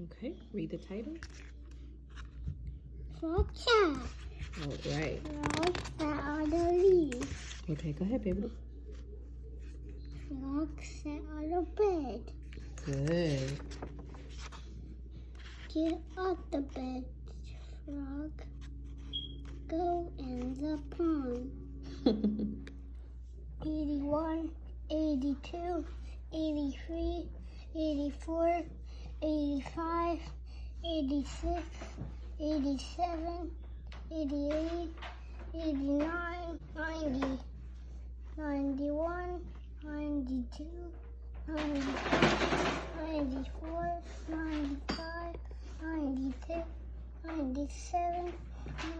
Okay, read the title. Frog cat. All right. Frogs that on the leaves. Okay, go ahead, baby. Frog sat on the bed. Good. Get off the bed, frog. Go in the pond. 81, 82, 83, 84, 85, 86, 87, 88, 89, 90, 91, 92, 93, 94, 95, 96, 97,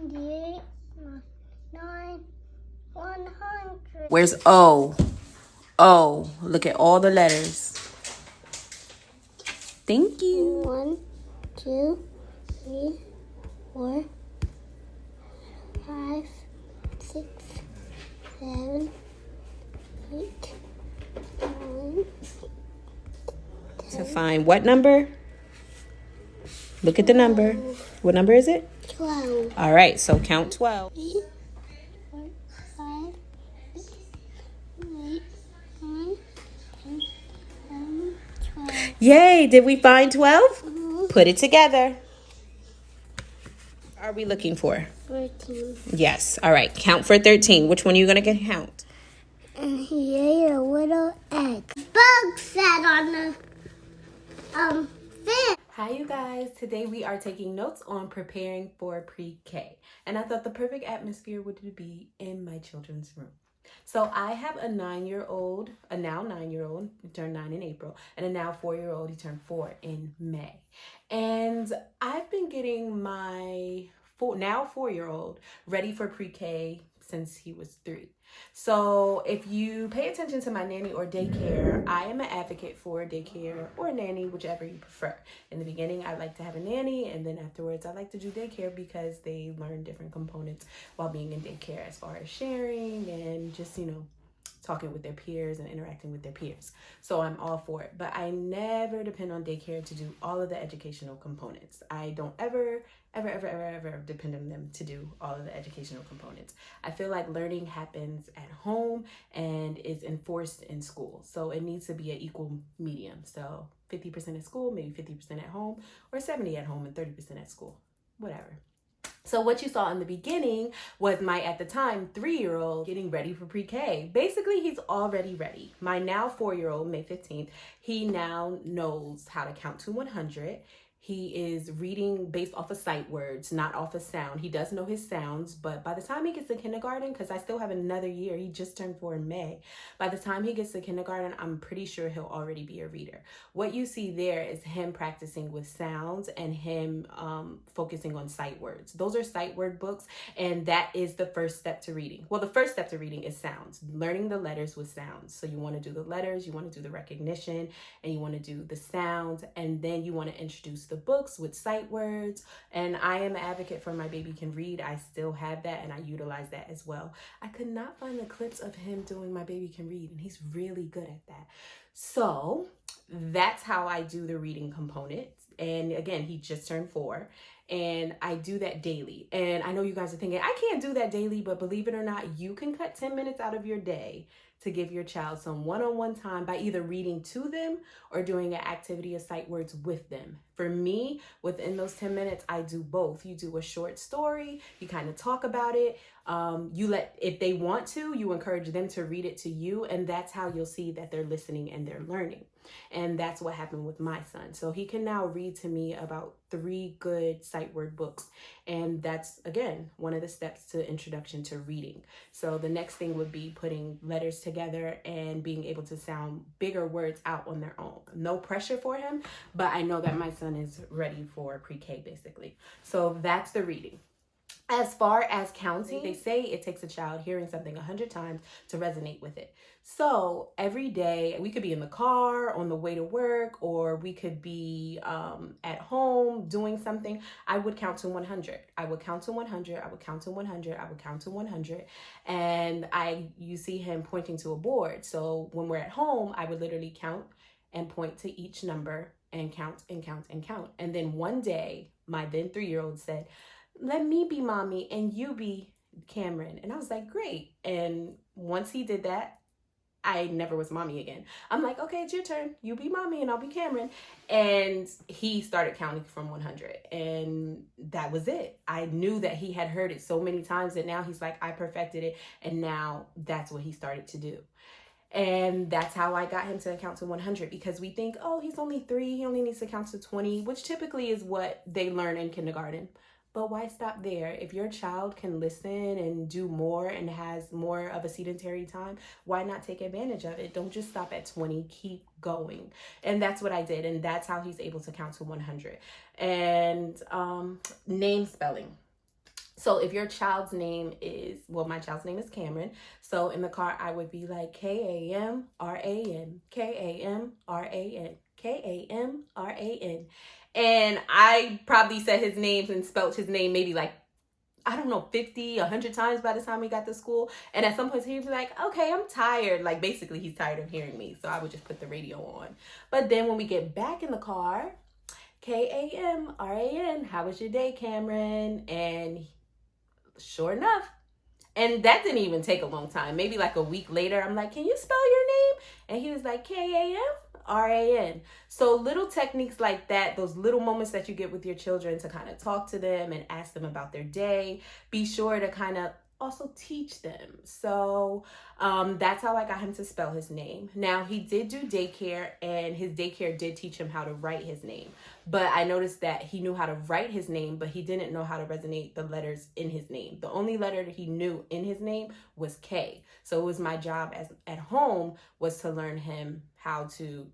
98, 9, 100. Where's O? O. Look at all the letters. Thank you. 1, 2, 3, 4, 5, 6, 7, 8, 9. To find what number? Look at the number. What number is it? 12. All right, so count 12. 3, 4, 5, 6, 8, 9, 10, 11, 12. Yay, did we find 12? Mhm. Put it together. Are we looking for? 13. Yes. All right, count for 13. Which one are you going to count? And he ate a little egg. Bug sat on the fish. Hi, you guys. Today we are taking notes on preparing for pre-K. And I thought the perfect atmosphere would be in my children's room. So I have a 9-year-old, a now 9-year-old, he turned 9 in April, and a now 4-year-old, he turned 4 in May. And I've been getting my now 4-year-old ready for pre-K since he was 3. So if you pay attention to my nanny or daycare, I am an advocate for daycare or nanny, whichever you prefer. In the beginning, I like to have a nanny, and then afterwards, I like to do daycare because they learn different components while being in daycare as far as sharing and just, talking with their peers and interacting with their peers. So I'm all for it. But I never depend on daycare to do all of the educational components. I don't ever depend on them to do all of the educational components. I feel like learning happens at home and is enforced in school. So it needs to be an equal medium. So 50% at school, maybe 50% at home, or 70 at home and 30% at school, whatever. So what you saw in the beginning was my, at the time, 3-year-old getting ready for pre-K. Basically, he's already ready. My now 4-year-old, May 15th, he now knows how to count to 100. He is reading based off of sight words, not off of sound. He does know his sounds, but by the time he gets to kindergarten, because I still have another year, he just turned 4 in May. By the time he gets to kindergarten, I'm pretty sure he'll already be a reader. What you see there is him practicing with sounds and him focusing on sight words. Those are sight word books, and that is the first step to reading. Well, the first step to reading is sounds, learning the letters with sounds. So you want to do the letters, you want to do the recognition, and you want to do the sounds, and then you want to introduce the books with sight words. And I am an advocate for My Baby Can Read. I still have that, and I utilize that as well. I could not find the clips of him doing My Baby Can Read, and he's really good at that. So that's how I do the reading component. And again, he just turned 4, and I do that daily. And I know you guys are thinking, I can't do that daily, but believe it or not, you can cut 10 minutes out of your day to give your child some one-on-one time by either reading to them or doing an activity of sight words with them. For me, within those 10 minutes, I do both. You do a short story, you kind of talk about it. If they want to, you encourage them to read it to you, and that's how you'll see that they're listening and they're learning. And that's what happened with my son. So he can now read to me about 3 good sight word books. And that's, again, one of the steps to introduction to reading. So the next thing would be putting letters together and being able to sound bigger words out on their own. No pressure for him, but I know that my son is ready for pre-K, basically. So that's the reading. As far as counting, they say it takes a child hearing something 100 times to resonate with it. So every day, we could be in the car, on the way to work, or we could be at home doing something. I would count to 100. I would count to 100. I would count to 100. I would count to 100. And you see him pointing to a board. So when we're at home, I would literally count and point to each number and count and count and count. And then one day, my then 3-year-old said, let me be mommy and you be Cameron. And I was like, great. And once he did that, I never was mommy again. I'm like, okay, it's your turn. You be mommy and I'll be Cameron. And he started counting from 100. And that was it. I knew that he had heard it so many times that now he's like, I perfected it. And now that's what he started to do. And that's how I got him to count to 100, because we think, oh, he's only 3. He only needs to count to 20, which typically is what they learn in kindergarten. But why stop there? If your child can listen and do more and has more of a sedentary time, why not take advantage of it? Don't just stop at 20, keep going. And that's what I did. And that's how he's able to count to 100. And name spelling. So if your child's name is, well, my child's name is Cameron. So in the car, I would be like Kamran, Kamran, Kamran. And I probably said his name and spelled his name maybe like, I don't know, 50, 100 times by the time we got to school. And at some point he'd be like, okay, I'm tired. Like basically he's tired of hearing me. So I would just put the radio on. But then when we get back in the car, Kamran, how was your day, Cameron? And sure enough, and that didn't even take a long time. Maybe like a week later, I'm like, can you spell your name? And he was like, Kamran. So little techniques like that, those little moments that you get with your children to kind of talk to them and ask them about their day, be sure to kind of also teach them. So that's how I got him to spell his name. Now, he did do daycare, and his daycare did teach him how to write his name. But I noticed that he knew how to write his name, but he didn't know how to resonate the letters in his name. The only letter that he knew in his name was K. So it was my job at home was to learn him how to,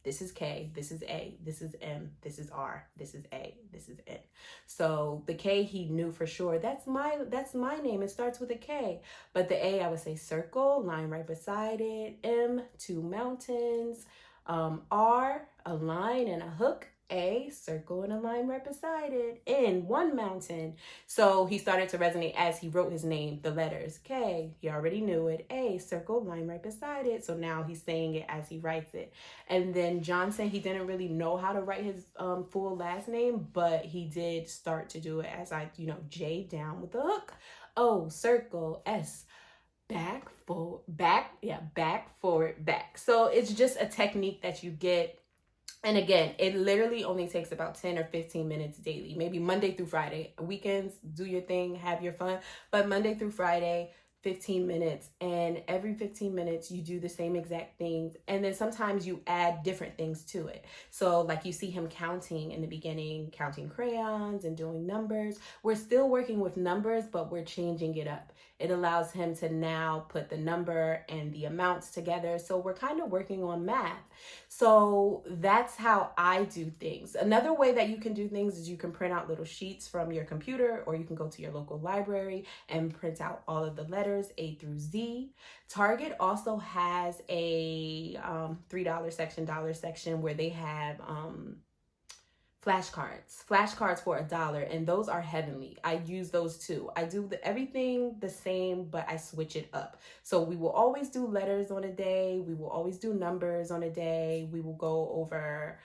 this is K, this is A, this is M, this is R, this is A, this is N. So the K he knew for sure. That's my name. It starts with a K. But the A, I would say circle, line right beside it. M, 2 mountains. R, a line and a hook. A, circle and a line right beside it. N, 1 mountain. So he started to resonate as he wrote his name, the letters. K, he already knew it. A, circle, line right beside it. So now he's saying it as he writes it. And then Johnson, he didn't really know how to write his full last name, but he did start to do it as J down with the hook. O, circle, S, back, forward, back. So it's just a technique that you get. And again, it literally only takes about 10 or 15 minutes daily, maybe Monday through Friday. Weekends, do your thing, have your fun. But Monday through Friday, 15 minutes. And every 15 minutes, you do the same exact things. And then sometimes you add different things to it. So like you see him counting in the beginning, counting crayons and doing numbers. We're still working with numbers, but we're changing it up. It allows him to now put the number and the amounts together. So we're kind of working on math. So that's how I do things. Another way that you can do things is you can print out little sheets from your computer, or you can go to your local library and print out all of the letters A through Z. Target also has a $3 section, dollar section where they have flashcards for $1, and those are heavenly. I use those too. I do everything the same, but I switch it up. So we will always do letters on a day. We will always do numbers on a day. We will go over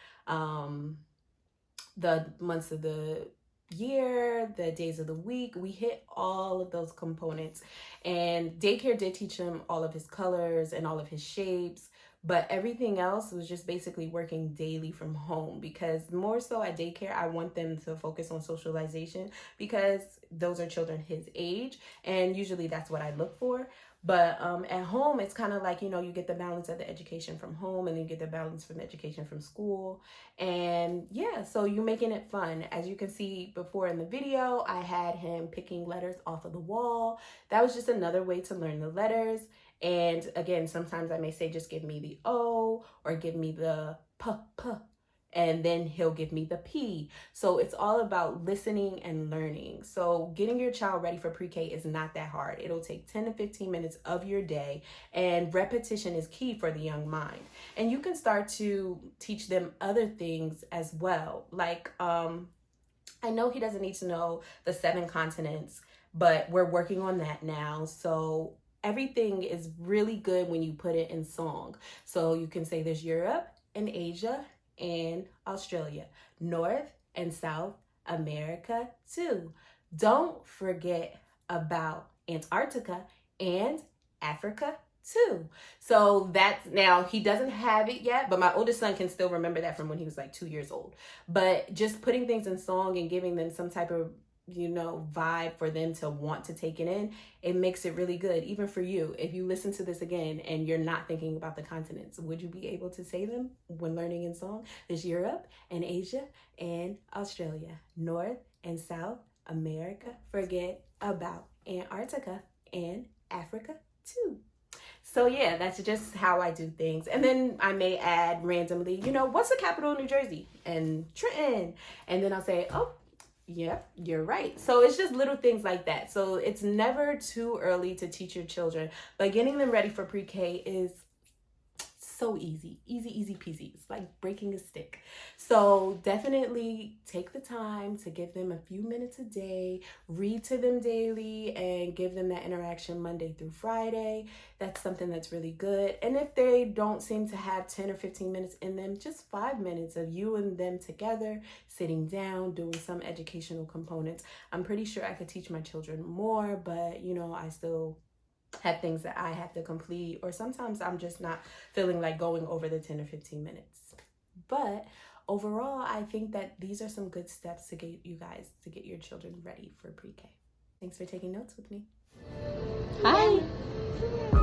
the months of the year, the days of the week. We hit all of those components, and daycare did teach him all of his colors and all of his shapes. But everything else was just basically working daily from home, because more so at daycare, I want them to focus on socialization, because those are children his age. And usually that's what I look for. But at home, it's kind of like, you get the balance of the education from home, and then you get the balance from the education from school. And yeah, so you're making it fun. As you can see before in the video, I had him picking letters off of the wall. That was just another way to learn the letters. And again, sometimes I may say, just give me the O, or give me the P, and then he'll give me the P. So it's all about listening and learning. So getting your child ready for pre-K is not that hard. It'll take 10 to 15 minutes of your day, and repetition is key for the young mind. And you can start to teach them other things as well. Like, I know he doesn't need to know the 7 continents, but we're working on that now. So everything is really good when you put it in song. So you can say there's Europe and Asia and Australia. North and South America too. Don't forget about Antarctica and Africa too. So that's, now he doesn't have it yet, but my oldest son can still remember that from when he was like 2 years old. But just putting things in song and giving them some type of, you know, vibe for them to want to take it in, it makes it really good. Even for you, if you listen to this again and you're not thinking about the continents, would you be able to say them when learning in song? There's Europe and Asia and Australia, North and South America. Forget about Antarctica and Africa too. So yeah, that's just how I do things. And then I may add randomly, you know, what's the capital of New Jersey? And Trenton. And then I'll say, oh, yeah, you're right. So it's just little things like that. So it's never too early to teach your children, but getting them ready for pre-K is so easy peasy. It's like breaking a stick. So definitely take the time to give them a few minutes a day, read to them daily, and give them that interaction Monday through Friday. That's something that's really good. And if they don't seem to have 10 or 15 minutes in them, just 5 minutes of you and them together, sitting down, doing some educational components. I'm pretty sure I could teach my children more, but you know, I still have things that I have to complete, or sometimes I'm just not feeling like going over the 10 or 15 minutes. But overall, I think that these are some good steps to get you guys, to get your children ready for pre-K. Thanks for taking notes with me. Hi.